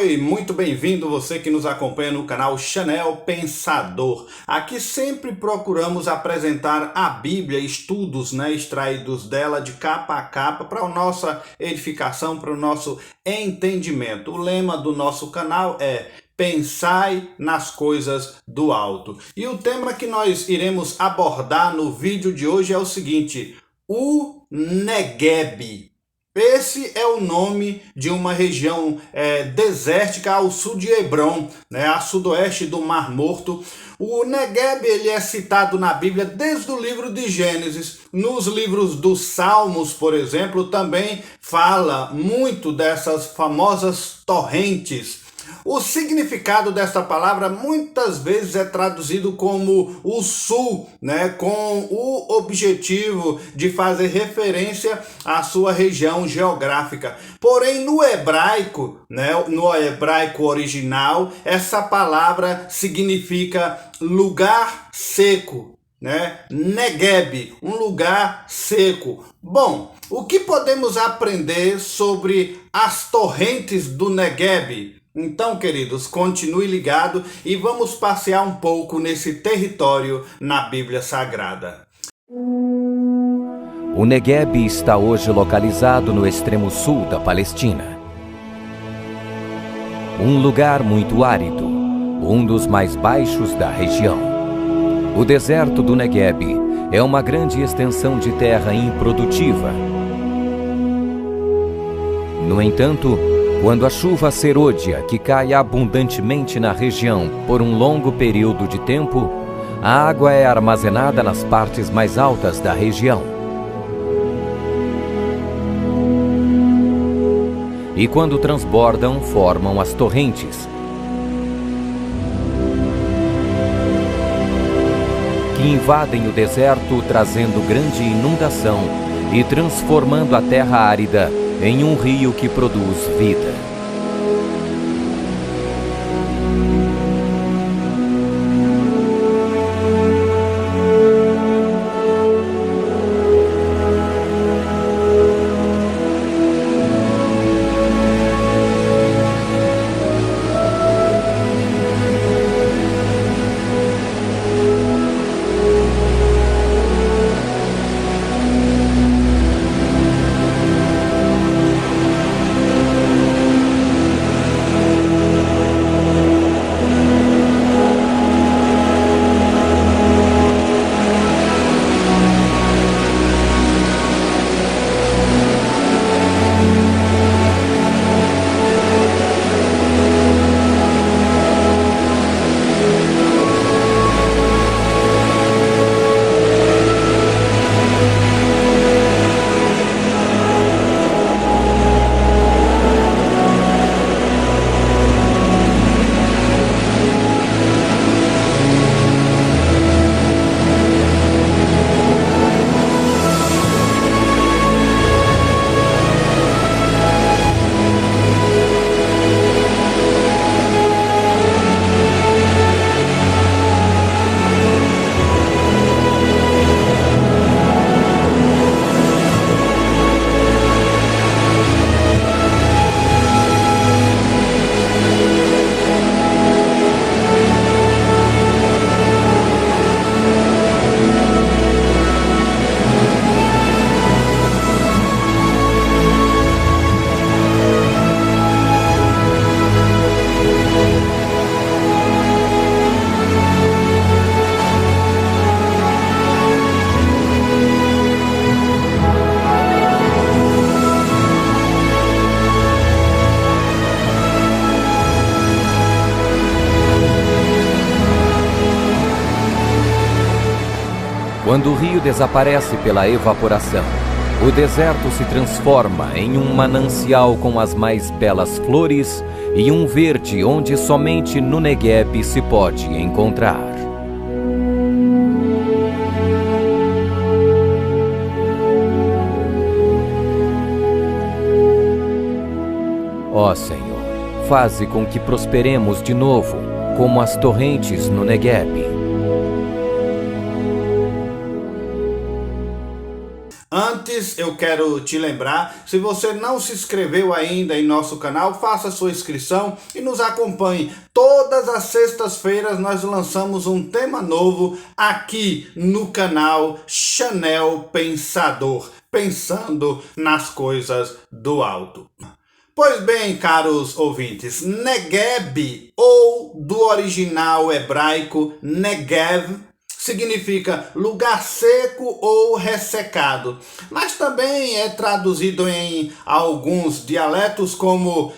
Oi, muito bem-vindo você que nos acompanha no canal Chanel Pensador. Aqui sempre procuramos apresentar a Bíblia, estudos, extraídos dela de capa a capa para a nossa edificação, para o nosso entendimento. O lema do nosso canal é Pensai nas coisas do alto. E o tema que nós iremos abordar no vídeo de hoje é o seguinte: o Negueb. Esse é o nome de uma região desértica ao sul de Hebrom, a sudoeste do Mar Morto. O Negueb ele é citado na Bíblia desde o livro de Gênesis. Nos livros dos Salmos, por exemplo, também fala muito dessas famosas torrentes. O significado dessa palavra muitas vezes é traduzido como o sul, com o objetivo de fazer referência à sua região geográfica. Porém, no hebraico, no hebraico original, essa palavra significa lugar seco, Negueb, um lugar seco. Bom, o que podemos aprender sobre as torrentes do Negueb? Então, queridos, continue ligado e vamos passear um pouco nesse território na Bíblia Sagrada. O Negueb está hoje localizado no extremo sul da Palestina. Um lugar muito árido, um dos mais baixos da região. O deserto do Negueb é uma grande extensão de terra improdutiva. No entanto, quando a chuva serôdia, que cai abundantemente na região por um longo período de tempo, a água é armazenada nas partes mais altas da região. E quando transbordam, formam as torrentes, que invadem o deserto, trazendo grande inundação e transformando a terra árida em um rio que produz vida. Quando o rio desaparece pela evaporação, o deserto se transforma em um manancial com as mais belas flores e um verde onde somente no Negueb se pode encontrar. Ó Senhor, faze com que prosperemos de novo, como as torrentes no Negueb. Antes, eu quero te lembrar, se você não se inscreveu ainda em nosso canal, faça sua inscrição e nos acompanhe. Todas as sextas-feiras nós lançamos um tema novo aqui no canal Chanel Pensador, pensando nas coisas do alto. Pois bem, caros ouvintes, Negueb, ou do original hebraico Negev, significa lugar seco ou ressecado, mas também é traduzido em alguns dialetos como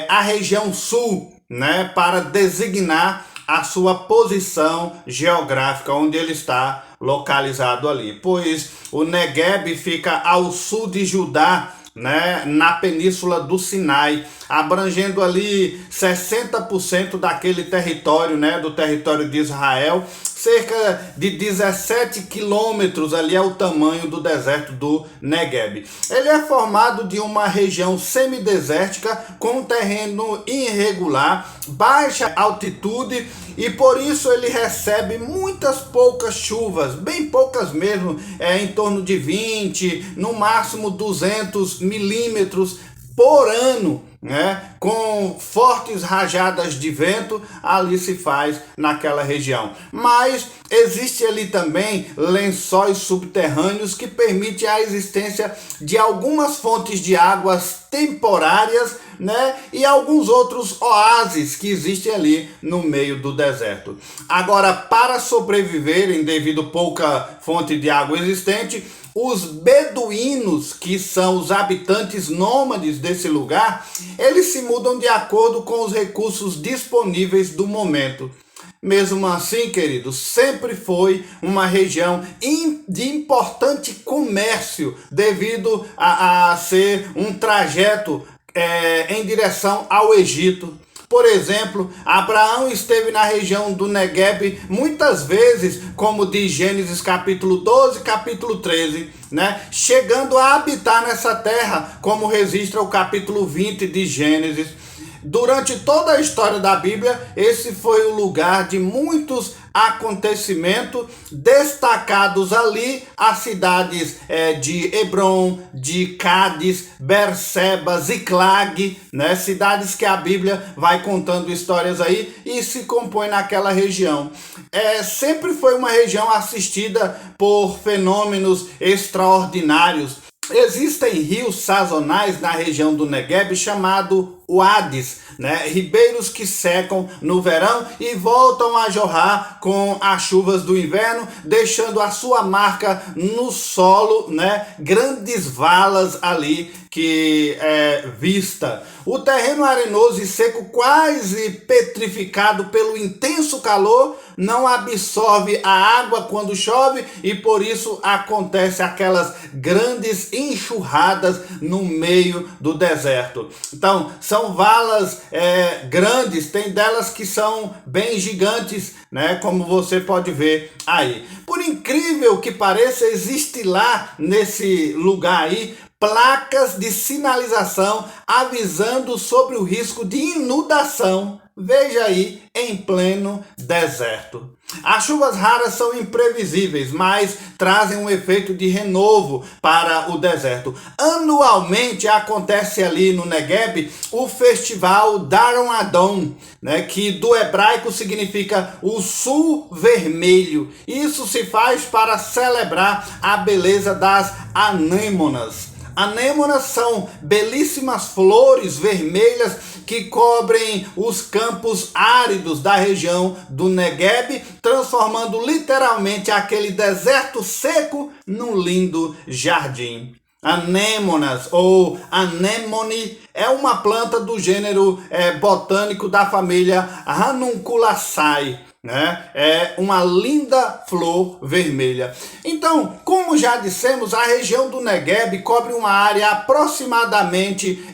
a região sul, né, para designar a sua posição geográfica, onde ele está localizado ali, pois o Negueb fica ao sul de Judá, né, na península do Sinai, abrangendo ali 60% daquele território, né, do território de Israel. Cerca de 17 quilômetros ali é o tamanho do deserto do Negueb. Ele é formado de uma região semidesértica com terreno irregular, baixa altitude, e por isso ele recebe muitas poucas chuvas, bem poucas mesmo, em torno de 20, no máximo 200 milímetros por ano, né? Com fortes rajadas de vento, ali se faz naquela região. Mas existe ali também lençóis subterrâneos que permitem a existência de algumas fontes de águas temporárias, né? E alguns outros oásis que existem ali no meio do deserto. Agora, para sobreviverem devido pouca fonte de água existente, os beduínos, que são os habitantes nômades desse lugar, eles se mudam de acordo com os recursos disponíveis do momento. Mesmo assim, queridos, sempre foi uma região de importante comércio, devido a ser um trajeto em direção ao Egito. Por exemplo, Abraão esteve na região do Negueb muitas vezes, como diz Gênesis capítulo 12, capítulo 13, né? Chegando a habitar nessa terra, como registra o capítulo 20 de Gênesis. Durante toda a história da Bíblia, esse foi o lugar de muitos acontecimentos, destacados ali as cidades de Hebron, de Cádiz, Berseba, Ziclag, né? Cidades que a Bíblia vai contando histórias aí e se compõe naquela região. Sempre foi uma região assistida por fenômenos extraordinários. Existem rios sazonais na região do Negueb chamado Uades, né? Ribeiros que secam no verão e voltam a jorrar com as chuvas do inverno, deixando a sua marca no solo, né? Grandes valas ali que é vista. O terreno arenoso e seco, quase petrificado pelo intenso calor, não absorve a água quando chove e por isso acontece aquelas grandes enxurradas no meio do deserto. Então, são valas grandes, tem delas que são bem gigantes, né? Como você pode ver aí. Por incrível que pareça, existe lá nesse lugar aí placas de sinalização avisando sobre o risco de inundação. Veja aí, em pleno deserto. As chuvas raras são imprevisíveis, mas trazem um efeito de renovo para o deserto. Anualmente acontece ali no Negueb o festival Daron Adon, né, que do hebraico significa o sul vermelho. Isso se faz para celebrar a beleza das anêmonas. Anêmonas são belíssimas flores vermelhas que cobrem os campos áridos da região do Negueb, transformando literalmente aquele deserto seco num lindo jardim. Anêmonas ou anemone é uma planta do gênero botânico da família Ranunculaceae, né? É uma linda flor vermelha. Então, como já dissemos, a região do Negueb cobre uma área aproximadamente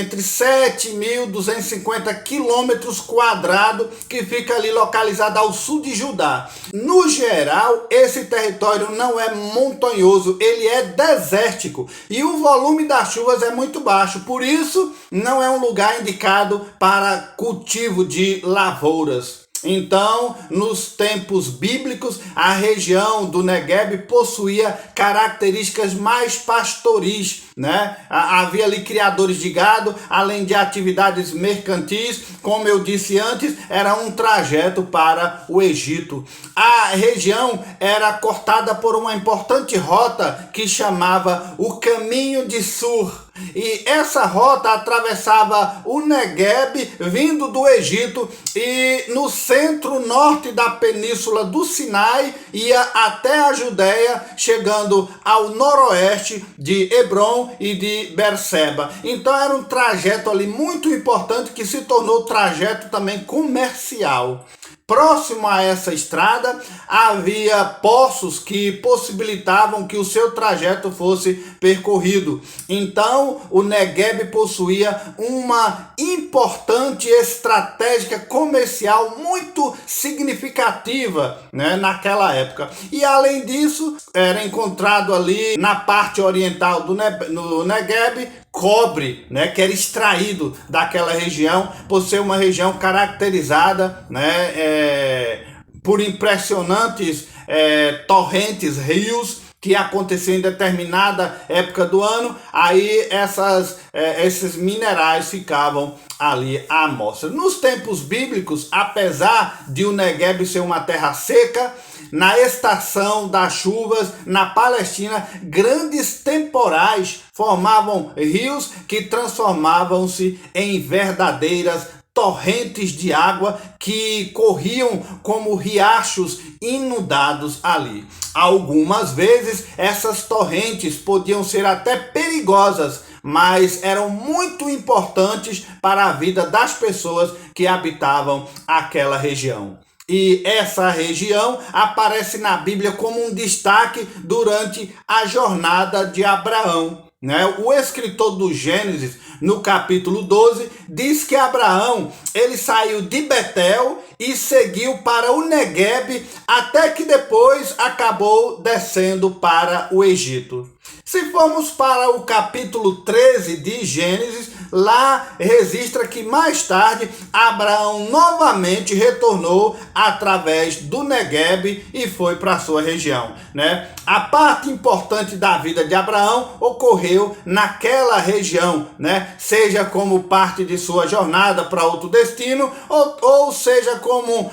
entre 7.250 quilômetros quadrados, que fica ali localizada ao sul de Judá. No geral, esse território não é montanhoso, ele é desértico e o volume das chuvas é muito baixo, por isso não é um lugar indicado para cultivo de lavouras. Então, nos tempos bíblicos, a região do Negueb possuía características mais pastoris, né? Havia ali criadores de gado, além de atividades mercantis. Como eu disse antes, era um trajeto para o Egito. A região era cortada por uma importante rota que chamava o Caminho de Sur. E essa rota atravessava o Negueb, vindo do Egito, e no centro-norte da península do Sinai, ia até a Judéia, chegando ao noroeste de Hebrom e de Berseba. Então era um trajeto ali muito importante que se tornou trajeto também comercial. Próximo a essa estrada, havia poços que possibilitavam que o seu trajeto fosse percorrido. Então, o Negueb possuía uma importante estratégia comercial muito significativa, né, naquela época. E, além disso, era encontrado ali na parte oriental do Negueb cobre, né, que era extraído daquela região, por ser uma região caracterizada, né, por impressionantes torrentes, rios, que aconteciam em determinada época do ano. Aí esses minerais ficavam ali à mostra. Nos tempos bíblicos, apesar de o Negueb ser uma terra seca, na estação das chuvas, na Palestina, grandes temporais formavam rios que transformavam-se em verdadeiras torrentes de água que corriam como riachos inundados ali. Algumas vezes essas torrentes podiam ser até perigosas, mas eram muito importantes para a vida das pessoas que habitavam aquela região. E essa região aparece na Bíblia como um destaque durante a jornada de Abraão, né? O escritor do Gênesis, no capítulo 12, diz que Abraão ele saiu de Betel e seguiu para o Negueb, até que depois acabou descendo para o Egito. Se formos para o capítulo 13 de Gênesis, lá registra que mais tarde Abraão novamente retornou através do Negueb e foi para a sua região, né? A parte importante da vida de Abraão ocorreu naquela região, né? Seja como parte de sua jornada para outro destino, ou seja como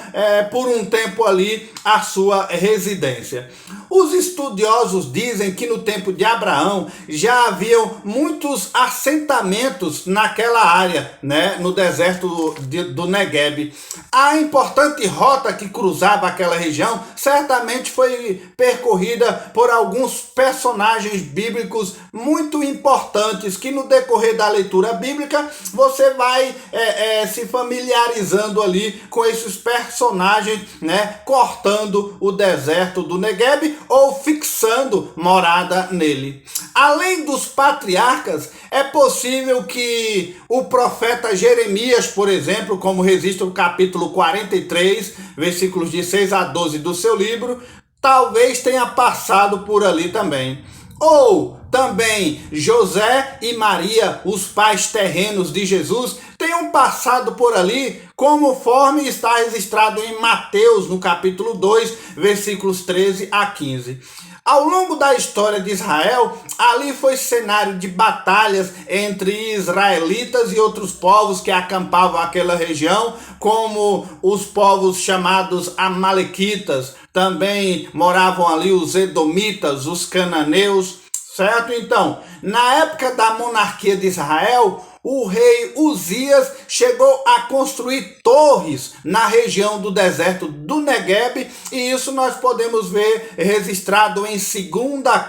por um tempo ali a sua residência. Os estudiosos dizem que no tempo de Abraão já haviam muitos assentamentos naquela área, né, no deserto do Negueb. A importante rota que cruzava aquela região certamente foi percorrida por alguns personagens bíblicos muito importantes, que no decorrer da leitura bíblica você vai se familiarizando ali com esses personagens, né, cortando o deserto do Negueb ou fixando morada nele. Além dos patriarcas, é possível que o profeta Jeremias, por exemplo, como registra o capítulo 43, versículos de 6 a 12 do seu livro, talvez tenha passado por ali também. Ou também José e Maria, os pais terrenos de Jesus, tenham passado por ali, conforme está registrado em Mateus, no capítulo 2, versículos 13 a 15. Ao longo da história de Israel, ali foi cenário de batalhas entre israelitas e outros povos que acampavam aquela região, como os povos chamados amalequitas. Também moravam ali os edomitas, os cananeus, certo? Então, na época da monarquia de Israel, o rei Uzias chegou a construir torres na região do deserto do Negueb, e isso nós podemos ver registrado em 2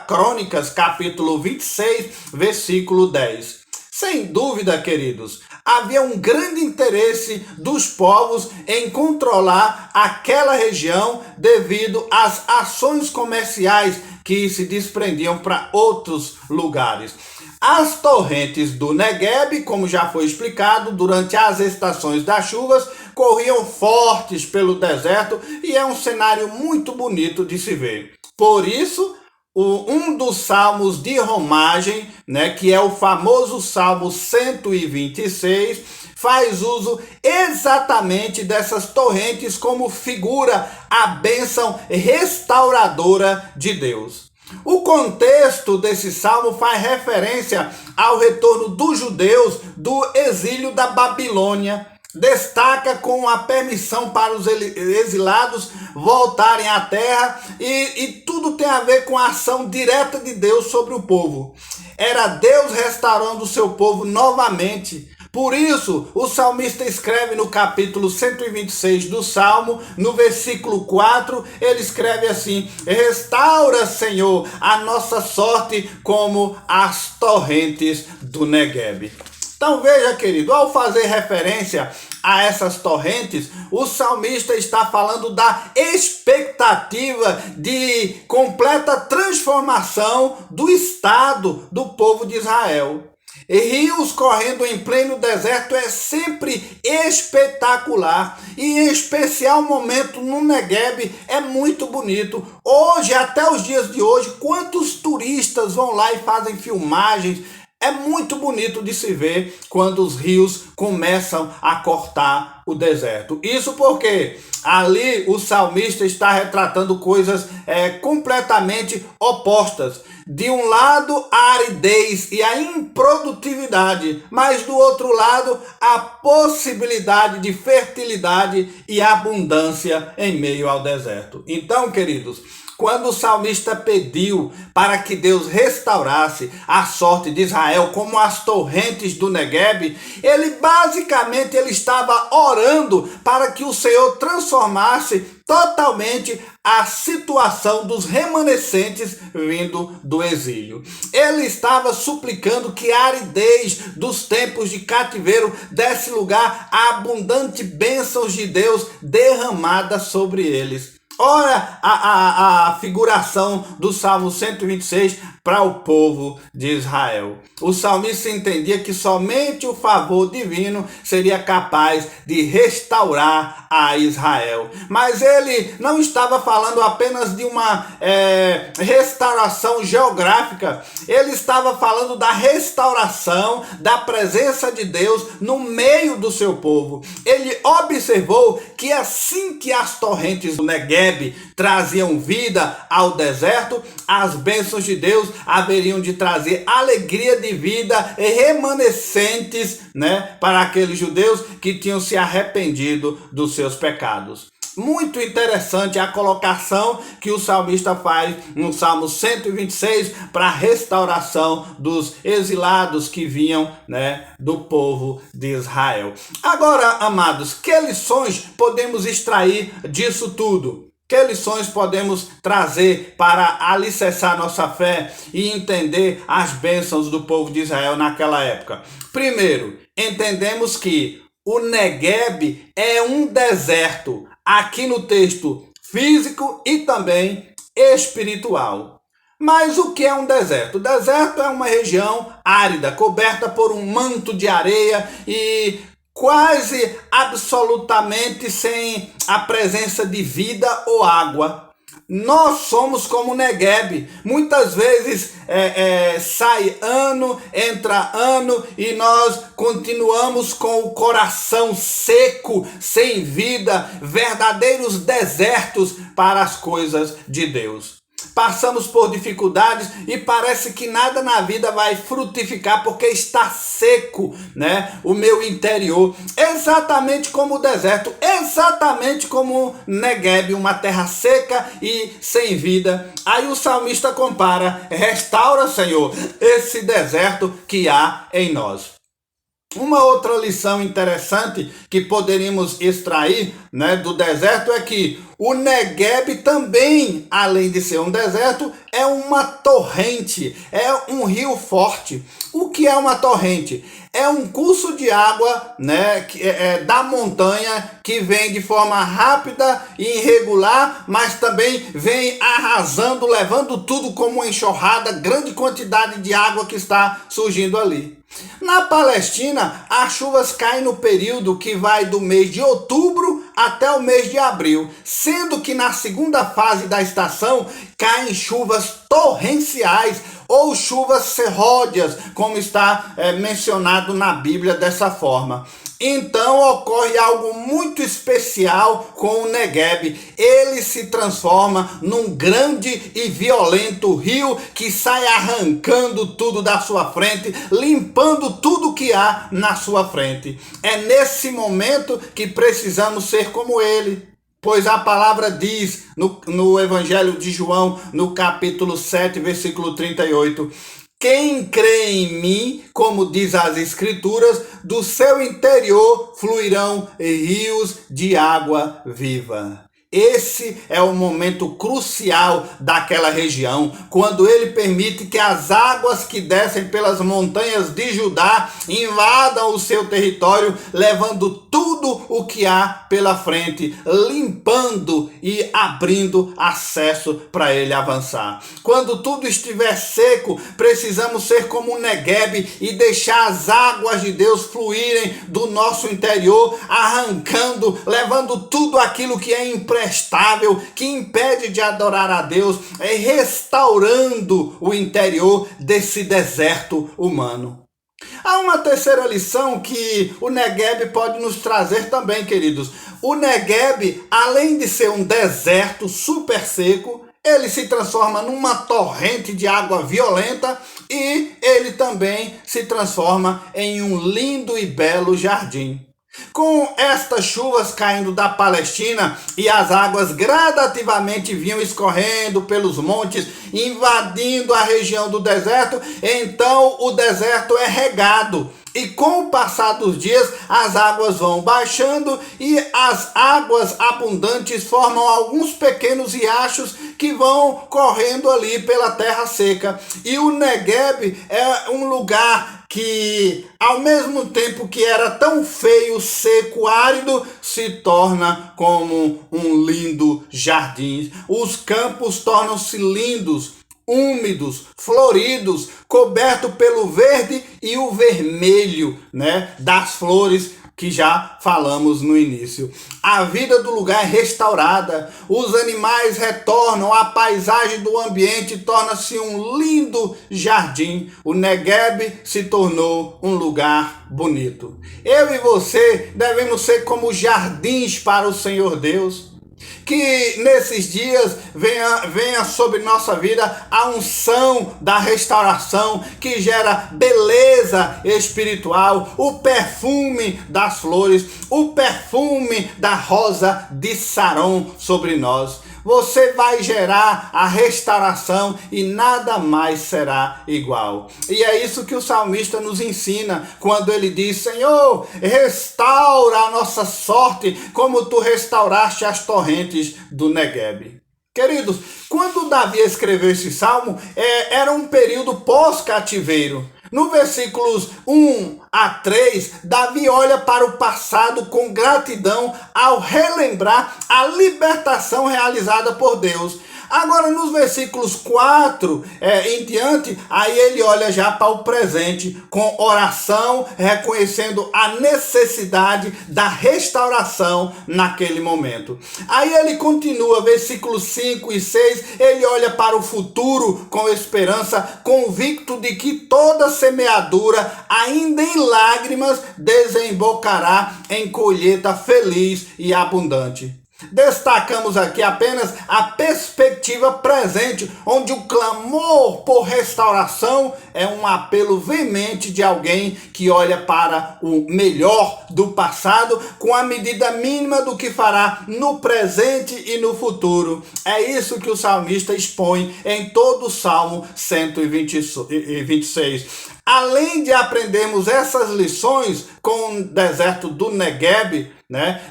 Crônicas, capítulo 26, versículo 10. Sem dúvida, queridos, havia um grande interesse dos povos em controlar aquela região devido às ações comerciais que se desprendiam para outros lugares. As torrentes do Negueb, como já foi explicado, durante as estações das chuvas, corriam fortes pelo deserto e é um cenário muito bonito de se ver. Por isso, um dos salmos de romagem, né, que é o famoso Salmo 126, faz uso exatamente dessas torrentes como figura a bênção restauradora de Deus. O contexto desse salmo faz referência ao retorno dos judeus do exílio da Babilônia. Destaca com a permissão para os exilados voltarem à terra e tudo tem a ver com a ação direta de Deus sobre o povo. Era Deus restaurando o seu povo novamente. Por isso, o salmista escreve no capítulo 126 do Salmo, no versículo 4, ele escreve assim: restaura, Senhor, a nossa sorte como as torrentes do Neguebe. Então veja, querido, ao fazer referência a essas torrentes, o salmista está falando da expectativa de completa transformação do estado do povo de Israel. E rios correndo em pleno deserto é sempre espetacular, e em especial momento no Neguebe é muito bonito. Hoje, até os dias de hoje, quantos turistas vão lá e fazem filmagens. É muito bonito de se ver quando os rios começam a cortar o deserto. Isso porque ali o salmista está retratando coisas completamente opostas. De um lado, a aridez e a improdutividade, mas do outro lado, a possibilidade de fertilidade e abundância em meio ao deserto. Então, queridos, quando o salmista pediu para que Deus restaurasse a sorte de Israel como as torrentes do Neguebe, ele estava orando para que o Senhor transformasse totalmente a situação dos remanescentes vindo do exílio. Ele estava suplicando que a aridez dos tempos de cativeiro desse lugar a abundante bênçãos de Deus derramada sobre eles. Olha a figuração do Salmo 126 para o povo de Israel. O salmista entendia que somente o favor divino seria capaz de restaurar a Israel. Mas ele não estava falando apenas de uma restauração geográfica. Ele estava falando da restauração da presença de Deus no meio do seu povo. Ele observou que assim que as torrentes do Neguebe traziam vida ao deserto, as bênçãos de Deus haveriam de trazer alegria de vida e remanescentes, para aqueles judeus que tinham se arrependido dos seus pecados. Muito interessante a colocação que o salmista faz no Salmo 126 para a restauração dos exilados que vinham, do povo de Israel. Agora, amados, que lições podemos extrair disso tudo? Que lições podemos trazer para alicerçar nossa fé e entender as bênçãos do povo de Israel naquela época? Primeiro, entendemos que o Neguebe é um deserto, aqui no texto físico e também espiritual. Mas o que é um deserto? O deserto é uma região árida, coberta por um manto de areia e quase absolutamente sem a presença de vida ou água. Nós somos como Neguebe. Muitas vezes sai ano, entra ano e nós continuamos com o coração seco, sem vida, verdadeiros desertos para as coisas de Deus. Passamos por dificuldades e parece que nada na vida vai frutificar porque está seco, o meu interior. Exatamente como o deserto, exatamente como o Neguebe, uma terra seca e sem vida. Aí o salmista compara: restaura, Senhor, esse deserto que há em nós. Uma outra lição interessante que poderíamos extrair, do deserto é que o Neguebe também, além de ser um deserto, é uma torrente, é um rio forte. O que é uma torrente? É um curso de água, da montanha que vem de forma rápida e irregular, mas também vem arrasando, levando tudo como uma enxurrada, grande quantidade de água que está surgindo ali. Na Palestina, as chuvas caem no período que vai do mês de outubro até o mês de abril, sendo que na segunda fase da estação caem chuvas torrenciais ou chuvas serródias, como está mencionado na Bíblia dessa forma. Então ocorre algo muito especial com o Negueb. Ele se transforma num grande e violento rio que sai arrancando tudo da sua frente, limpando tudo que há na sua frente. É nesse momento que precisamos ser como ele. Pois a palavra diz no Evangelho de João, no capítulo 7, versículo 38, quem crê em mim, como diz as Escrituras, do seu interior fluirão rios de água viva. Esse é o momento crucial daquela região, quando ele permite que as águas que descem pelas montanhas de Judá invadam o seu território, levando tudo o que há pela frente, limpando e abrindo acesso para ele avançar. Quando tudo estiver seco, precisamos ser como um Negueb e deixar as águas de Deus fluírem do nosso interior, arrancando, levando tudo aquilo que é imprestável, que impede de adorar a Deus, restaurando o interior desse deserto humano. Há uma terceira lição que o Negueb pode nos trazer também, queridos. O Negueb, além de ser um deserto super seco, ele se transforma numa torrente de água violenta e ele também se transforma em um lindo e belo jardim. Com estas chuvas caindo da Palestina e as águas gradativamente vinham escorrendo pelos montes, invadindo a região do deserto, então o deserto é regado. E com o passar dos dias, as águas vão baixando e as águas abundantes formam alguns pequenos riachos que vão correndo ali pela terra seca. E o Negueb é um lugar que, ao mesmo tempo que era tão feio, seco, árido, se torna como um lindo jardim. Os campos tornam-se lindos, úmidos, floridos, coberto pelo verde e o vermelho, das flores que já falamos no início. A vida do lugar é restaurada, os animais retornam, a paisagem do ambiente torna-se um lindo jardim. O Negueb se tornou um lugar bonito. Eu e você devemos ser como jardins para o Senhor Deus. Que nesses dias venha sobre nossa vida a unção da restauração que gera beleza espiritual, o perfume das flores, o perfume da rosa de Saron sobre nós. Você vai gerar a restauração e nada mais será igual. E é isso que o salmista nos ensina quando ele diz: Senhor, restaura a nossa sorte como tu restauraste as torrentes do Negueb. Queridos, quando Davi escreveu esse salmo, era um período pós-cativeiro. No versículos 1 a 3, Davi olha para o passado com gratidão ao relembrar a libertação realizada por Deus. Agora, nos versículos 4 em diante, aí ele olha já para o presente, com oração, reconhecendo a necessidade da restauração naquele momento. Aí ele continua, versículos 5 e 6, ele olha para o futuro com esperança, convicto de que toda semeadura, ainda em lágrimas, desembocará em colheita feliz e abundante. Destacamos aqui apenas a perspectiva presente, onde o clamor por restauração é um apelo veemente de alguém que olha para o melhor do passado com a medida mínima do que fará no presente e no futuro. É isso que o salmista expõe em todo o Salmo 126. Além de aprendermos essas lições com o deserto do Negueb,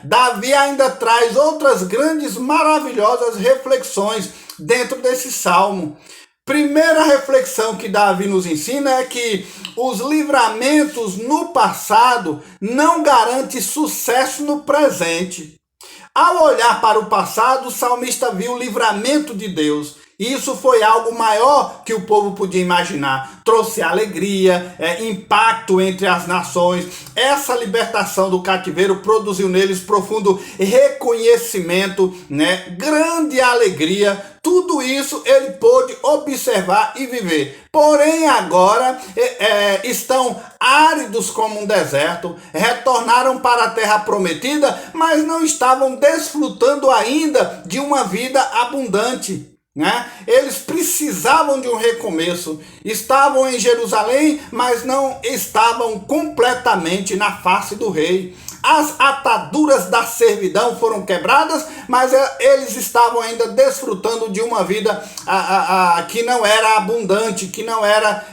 Davi ainda traz outras grandes, maravilhosas reflexões dentro desse salmo. Primeira reflexão que Davi nos ensina é que os livramentos no passado não garantem sucesso no presente. Ao olhar para o passado, o salmista viu o livramento de Deus. Isso foi algo maior que o povo podia imaginar. Trouxe alegria, impacto entre as nações. Essa libertação do cativeiro produziu neles profundo reconhecimento, grande alegria. Tudo tudo isso ele pôde observar e viver. Porém, agora estão áridos como um deserto, retornaram para a terra prometida, mas não estavam desfrutando ainda de uma vida abundante. Né? Eles precisavam de um recomeço. Estavam em Jerusalém, mas não estavam completamente na face do rei. As ataduras da servidão foram quebradas, mas eles estavam ainda desfrutando de uma vida que não era abundante, que não era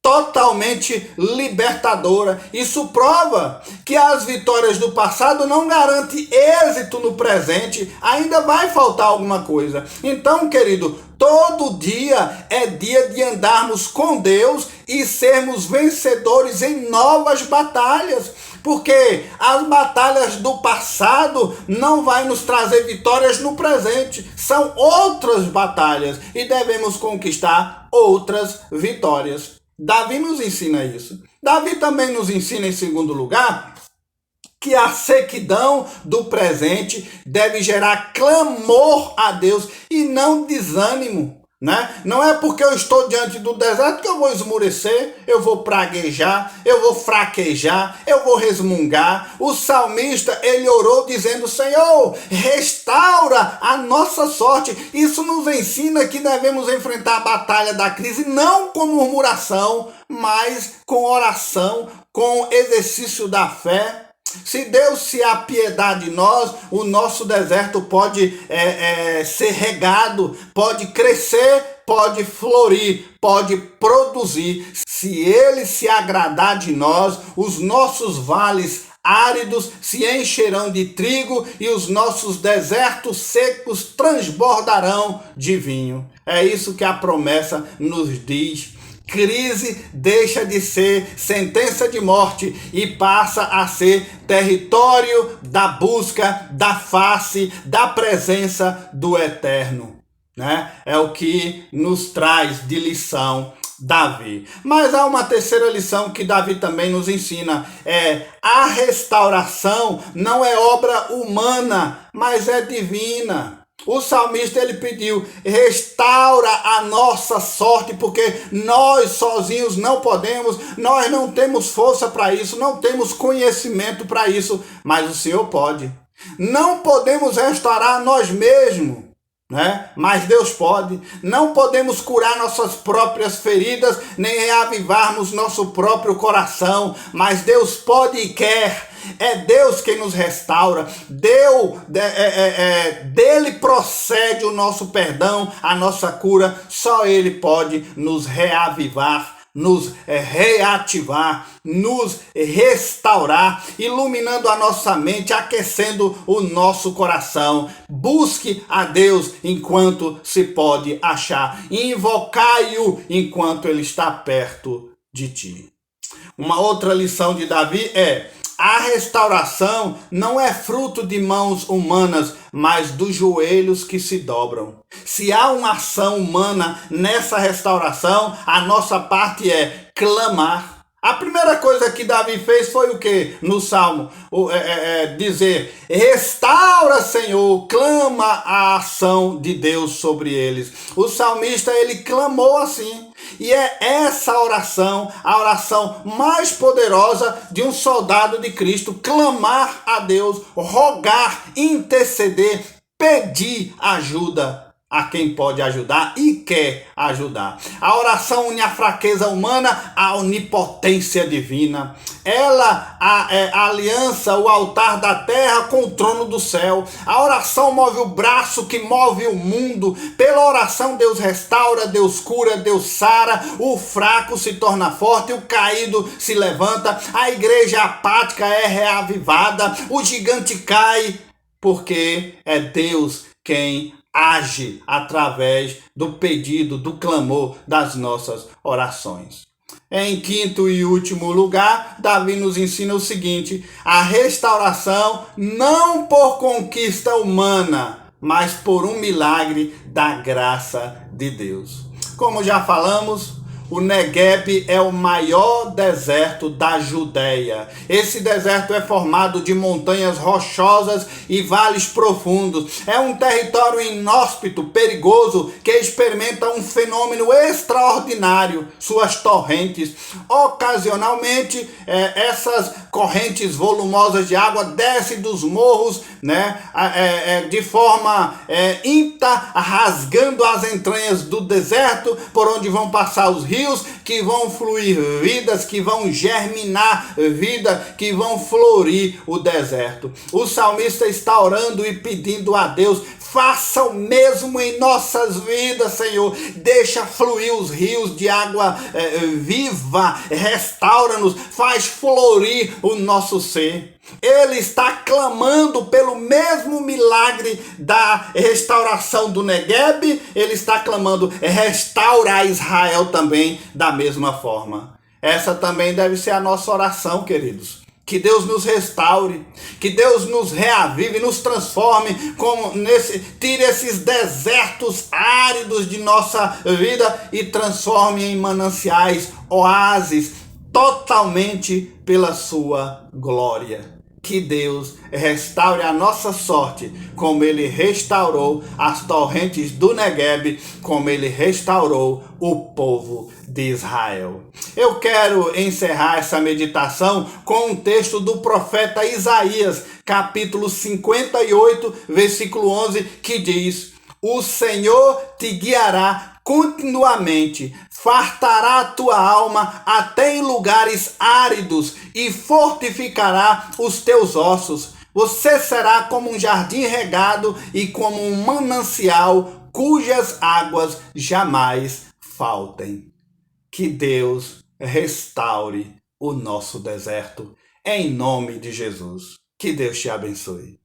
totalmente libertadora. Isso prova que as vitórias do passado não garantem êxito no presente, ainda vai faltar alguma coisa. Então, querido, todo dia é dia de andarmos com Deus e sermos vencedores em novas batalhas, porque as batalhas do passado não vai nos trazer vitórias no presente, são outras batalhas e devemos conquistar outras vitórias. Davi nos ensina isso. Davi também nos ensina, em segundo lugar, que a sequidão do presente deve gerar clamor a Deus e não desânimo. Né? Não é porque eu estou diante do deserto que eu vou esmurecer, eu vou praguejar, eu vou fraquejar, eu vou resmungar. O salmista, ele orou dizendo: Senhor, restaura a nossa sorte. Isso nos ensina que devemos enfrentar a batalha da crise não com murmuração, mas com oração, com exercício da fé. Se Deus se apiedar de nós, o nosso deserto pode ser regado, pode crescer, pode florir, pode produzir. Se Ele se agradar de nós, os nossos vales áridos se encherão de trigo e os nossos desertos secos transbordarão de vinho. É isso que a promessa nos diz. Crise deixa de ser sentença de morte e passa a ser território da busca da face, da presença do Eterno. Né? É o que nos traz de lição Davi. Mas há uma terceira lição que Davi também nos ensina. A restauração não é obra humana, mas é divina. O salmista, ele pediu: restaura a nossa sorte, porque nós sozinhos não podemos, nós não temos força para isso, não temos conhecimento para isso, mas o Senhor pode. Não podemos restaurar nós mesmos, né? Mas Deus pode. Não podemos curar nossas próprias feridas, nem reavivarmos nosso próprio coração, mas Deus pode e quer. É Deus quem nos restaura. Dele procede o nosso perdão, a nossa cura. Só Ele pode nos reavivar, nos reativar, nos restaurar, iluminando a nossa mente, aquecendo o nosso coração. Busque a Deus enquanto se pode achar. Invocai-o enquanto Ele está perto de ti. Uma outra lição de Davi é: a restauração não é fruto de mãos humanas, mas dos joelhos que se dobram. Se há uma ação humana nessa restauração, a nossa parte é clamar. A primeira coisa que Davi fez foi o quê? No Salmo, dizer: restaura, Senhor, clama a ação de Deus sobre eles. O salmista, ele clamou assim. E é essa oração, a oração mais poderosa de um soldado de Cristo: clamar a Deus, rogar, interceder, pedir ajuda a quem pode ajudar e quer ajudar. A oração une a fraqueza humana à onipotência divina. Ela aliança o altar da terra com o trono do céu. A oração move o braço que move o mundo. Pela oração Deus restaura, Deus cura, Deus sara. O fraco se torna forte, o caído se levanta. A igreja apática é reavivada. O gigante cai, porque é Deus quem age através do pedido, do clamor, das nossas orações. Em quinto e último lugar, Davi nos ensina o seguinte: a restauração não por conquista humana, mas por um milagre da graça de Deus. Como já falamos, O Negueb é o maior deserto da Judéia. Esse deserto é formado de montanhas rochosas e vales profundos. É um território inóspito, perigoso, que experimenta um fenômeno extraordinário, suas torrentes. Ocasionalmente, essas correntes volumosas de água descem dos morros, né, de forma ímpita, rasgando as entranhas do deserto, por onde vão passar os rios, que vão fluir vidas, que vão germinar vida, que vão florir o deserto. O salmista está orando e pedindo a Deus: faça o mesmo em nossas vidas, Senhor. Deixa fluir os rios de água viva, restaura-nos, faz florir o nosso ser. Ele está clamando pelo mesmo milagre da restauração do Negueb. Ele está clamando: restaura Israel também da mesma forma. Essa também deve ser a nossa oração, queridos. Que Deus nos restaure, que Deus nos reavive, nos transforme, tire esses desertos áridos de nossa vida e transforme em mananciais, oásis, totalmente pela sua glória. Que Deus restaure a nossa sorte, como Ele restaurou as torrentes do Negueb, como Ele restaurou o povo de Israel. Eu quero encerrar essa meditação com um texto do profeta Isaías, capítulo 58, versículo 11, que diz: o Senhor te guiará continuamente, fartará a tua alma até em lugares áridos e fortificará os teus ossos. Você será como um jardim regado e como um manancial cujas águas jamais faltem. Que Deus restaure o nosso deserto, em nome de Jesus. Que Deus te abençoe.